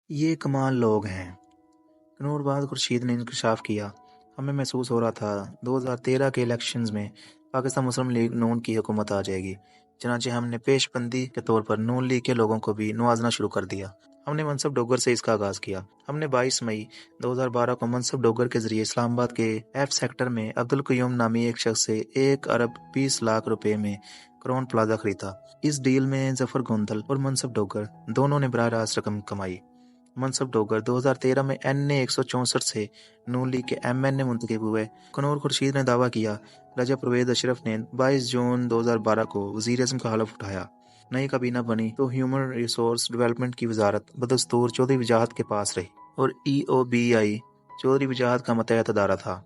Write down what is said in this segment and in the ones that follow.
یہ کمال لوگ ہیں۔ کنور بعد خورشید نے انکشاف کیا۔ ہمیں محسوس ہو رہا تھا 2013 کے الیکشنز میں پاکستان مسلم لیگ نون کی حکومت آ جائے گی، چنانچہ ہم نے پیش بندی کے طور پر نون لیگ کے لوگوں کو بھی نوازنا شروع کر دیا۔ ہم نے منصب ڈوگر سے اس کا آغاز کیا۔ ہم نے 22 مئی 2012 کو منصب ڈوگر کے ذریعے اسلام آباد کے ایف سیکٹر میں عبدالقیوم نامی ایک شخص سے 1 ارب 20 لاکھ روپے میں کرون پلازا خریدا۔ اس ڈیل میں ظفر گوندل اور منصب ڈوگر دونوں نے براہ راست رقم کمائی۔ منصب ڈوگر 2013 میں این اے 164 سے نون لیگ کے ایم این اے منتخب ہوئے۔ کنور خورشید نے دعویٰ کیا راجہ پرویز اشرف نے 22 جون 2012 کو وزیر اعظم کا حلف اٹھایا۔ نئی کابینہ بنی تو ہیومن ریسورس ڈیولپمنٹ کی وزارت بدستور چودھری وجاہت کے پاس رہی اور ای او بی آئی چودھری وجاہت کا ماتحت ادارہ تھا۔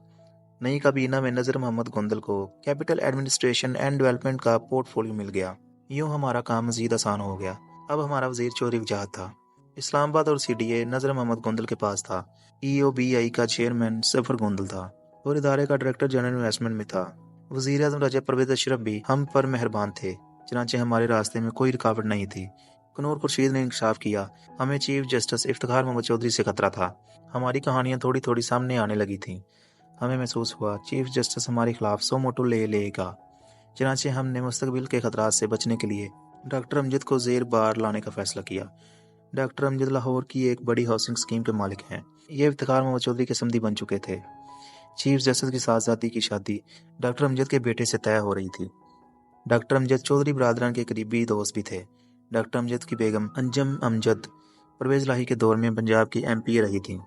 نئی کابینہ میں نذر محمد گوندل کو کیپٹل ایڈمنسٹریشن اینڈ ڈیولپمنٹ کا پورٹ فولیو مل گیا۔ یوں ہمارا کام مزید آسان ہو گیا۔ اب ہمارا وزیر چودھری وجاہت تھا۔ اسلام آباد اور سی ڈی اے نذر محمد گوندل کے پاس تھا۔ ای او بی آئی کا چیئرمین ظفر گوندل تھا اور ادارے کا ڈائریکٹر جنرل انویسٹمنٹ میں تھا۔ وزیر اعظم راجہ پرویز اشرف بھی ہم پر مہربان تھے، چنانچہ ہمارے راستے میں کوئی رکاوٹ نہیں تھی۔ کنور خورشید نے انکشاف کیا۔ ہمیں چیف جسٹس افتخار محمد چودھری سے خطرہ تھا۔ ہماری کہانیاں تھوڑی تھوڑی سامنے آنے لگی تھیں۔ ہمیں محسوس ہوا چیف جسٹس ہمارے خلاف سو موٹو لے گا، چنانچہ ہم نے مستقبل کے خطرات سے بچنے کے لیے ڈاکٹر امجد کو زیر بار لانے کا فیصلہ کیا۔ ڈاکٹر امجد لاہور کی ایک بڑی ہاؤسنگ اسکیم کے مالک ہیں۔ یہ افتخار محمد چودھری کے سمدی بن چکے تھے۔ چیف جسٹس کی صاحبزادی کی شادی ڈاکٹر امجد کے بیٹے سے طے ہو رہی تھی۔ ڈاکٹر امجد چودھری برادران کے قریبی دوست بھی تھے۔ ڈاکٹر امجد کی بیگم انجم امجد پرویز لاہی کے دور میں پنجاب کی ایم پی اے رہی تھیں۔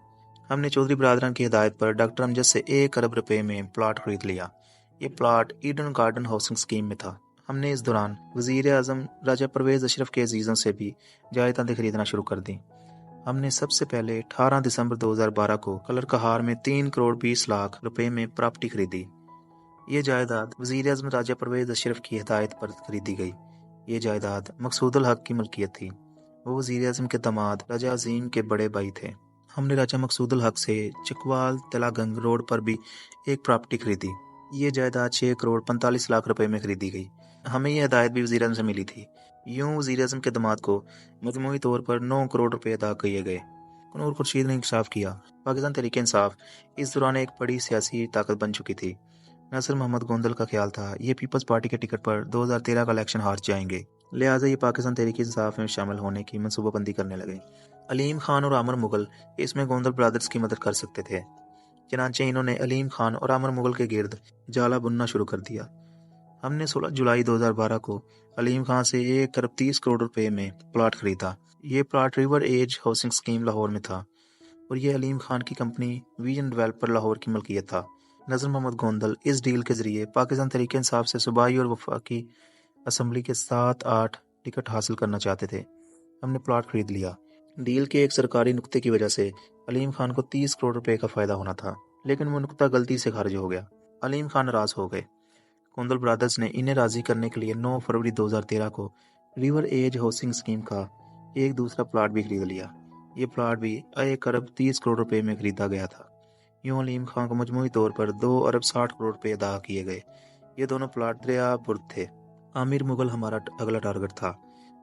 ہم نے چودھری برادران کی ہدایت پر ڈاکٹر امجد سے 1 ارب روپے میں پلاٹ خرید لیا۔ یہ plot Eden Garden housing scheme میں تھا۔ ہم نے اس دوران وزیر اعظم راجہ پرویز اشرف کے عزیزوں سے بھی جائیدادیں خریدنا شروع کر دیں۔ ہم نے سب سے پہلے 18 دسمبر 2012 کو کلر کہار میں 3 کروڑ 20 لاکھ روپے میں پراپرٹی خریدی۔ یہ جائیداد وزیر اعظم راجہ پرویز اشرف کی ہدایت پر خریدی گئی۔ یہ جائیداد مقصود الحق کی ملکیت تھی۔ وہ وزیر اعظم کے داماد راجہ عظیم کے بڑے بھائی تھے۔ ہم نے راجہ مقصود الحق سے چکوال تلا گنگ روڈ پر بھی ایک پراپرٹی خریدی۔ یہ جائیداد 6 کروڑ 45 لاکھ روپے میں خریدی گئی۔ ہمیں یہ ہدایت بھی وزیر اعظم سے ملی تھی۔ یوں وزیر اعظم کے داماد کو مجموعی طور پر 9 کروڑ روپے ادا کیے گئے۔ کنور خورشید نے انکشاف کیا۔ پاکستان تحریک انصاف اس دوران ایک بڑی سیاسی طاقت بن چکی تھی۔ نذر محمد گوندل کا خیال تھا یہ پیپلز پارٹی کے ٹکٹ پر 2013 کا الیکشن ہار جائیں گے، لہٰذا یہ پاکستان تحریک انصاف میں شامل ہونے کی منصوبہ بندی کرنے لگے۔ علیم خان اور عامر مغل اس میں گوندل برادرز کی مدد کر سکتے تھے، چنانچہ انہوں نے علیم خان اور عامر مغل کے گرد جالا بننا شروع کر دیا۔ ہم نے 16 جولائی 2012 کو علیم خان سے 1 ارب 30 کروڑ روپے میں پلاٹ خریدا۔ یہ plot River Edge housing scheme Lahore میں تھا اور یہ علیم خان کی کمپنی ویژن ڈیولپر لاہور کی ملکیت تھا۔ نذر محمد گوندل اس ڈیل کے ذریعے پاکستان تحریک انصاف سے صوبائی اور وفاقی اسمبلی کے 7-8 ٹکٹ حاصل کرنا چاہتے تھے۔ ہم نے پلاٹ خرید لیا۔ ڈیل کے ایک سرکاری نقطے کی وجہ سے علیم خان کو 30 کروڑ روپے کا فائدہ ہونا تھا، لیکن وہ نقطہ غلطی سے خارج ہو گیا۔ علیم خان ناراض ہو گئے۔ گوندل برادرز نے انہیں راضی کرنے کے لیے 9 فروری 2013 کو ریور ایج ہاؤسنگ اسکیم کا ایک دوسرا پلاٹ بھی خرید لیا۔ یہ پلاٹ بھی 1 ارب 30 کروڑ روپے میں خریدا گیا تھا۔ یوں علیم خان کو مجموعی طور پر 2 ارب 60 کروڑ روپے ادا کیے گئے۔ یہ دونوں پلاٹ دریا برد تھے۔ عامر مغل ہمارا اگلا ٹارگٹ تھا۔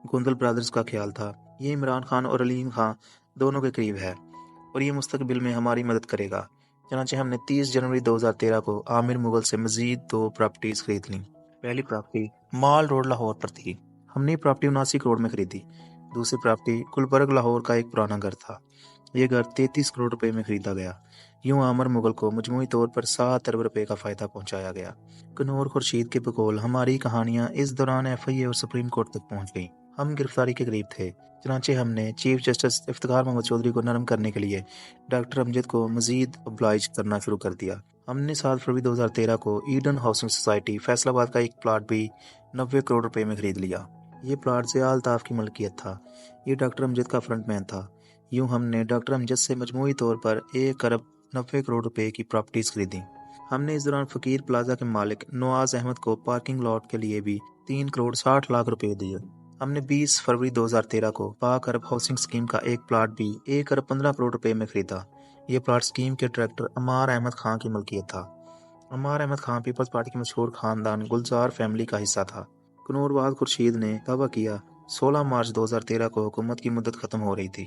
گوندل برادرز کا خیال تھا یہ عمران خان اور علیم خان دونوں کے قریب ہے اور یہ مستقبل میں ہماری مدد کرے گا، چنانچہ ہم نے 30 جنوری 2013 کو عامر مغل سے مزید 2 پراپرٹیز خرید لیں۔ پہلی پراپرٹی مال روڈ لاہور پر تھی۔ ہم نے یہ پراپرٹی 79 کروڑ میں خریدی۔ دوسری پراپرٹی گلبرگ لاہور کا ایک پرانا گھر تھا۔ یہ گھر 33 کروڑ روپے میں خریدا گیا۔ یوں عامر مغل کو مجموعی طور پر 7 ارب روپے کا فائدہ پہنچایا گیا۔ کنور خورشید کے بقول ہماری کہانیاں اس دوران ایف آئی اے اور سپریم کورٹ تک پہنچ گئیں۔ ہم گرفتاری کے قریب تھے، چنانچہ ہم نے چیف جسٹس افتخار محمد چودھری کو نرم کرنے کے لیے ڈاکٹر امجد کو مزید oblige کرنا شروع کر دیا۔ ہم نے 7 فروری 2013 کو ایڈن ہاؤسنگ سوسائٹی فیصل آباد کا ایک پلاٹ بھی 90 کروڑ روپے میں خرید لیا۔ یہ پلاٹ ضیاء الطاف کی ملکیت تھا۔ یہ ڈاکٹر امجد کا فرنٹ مین تھا۔ یوں ہم نے ڈاکٹر امجد سے مجموعی طور پر 1 ارب 90 کروڑ روپے کی پراپرٹیز خریدیں۔ ہم نے اس دوران فقیر پلازا کے مالک نواز احمد کو پارکنگ لاٹ کے لیے بھی 3 کروڑ 60 لاکھ روپے دیے۔ ہم نے 20 فروری 2013 کو پاک ارب ہاؤسنگ اسکیم کا ایک پلاٹ بھی 1 ارب 15 کروڑ روپے میں خریدا۔ یہ پلاٹ اسکیم کے ڈائریکٹر عمار احمد خان کی ملکیت تھا۔ عمار احمد خان پیپلز پارٹی کے مشہور خاندان گلزار فیملی کا حصہ تھا۔ کنور وحد خورشید نے دعویٰ کیا 16 مارچ 2013 کو حکومت کی مدت ختم ہو رہی تھی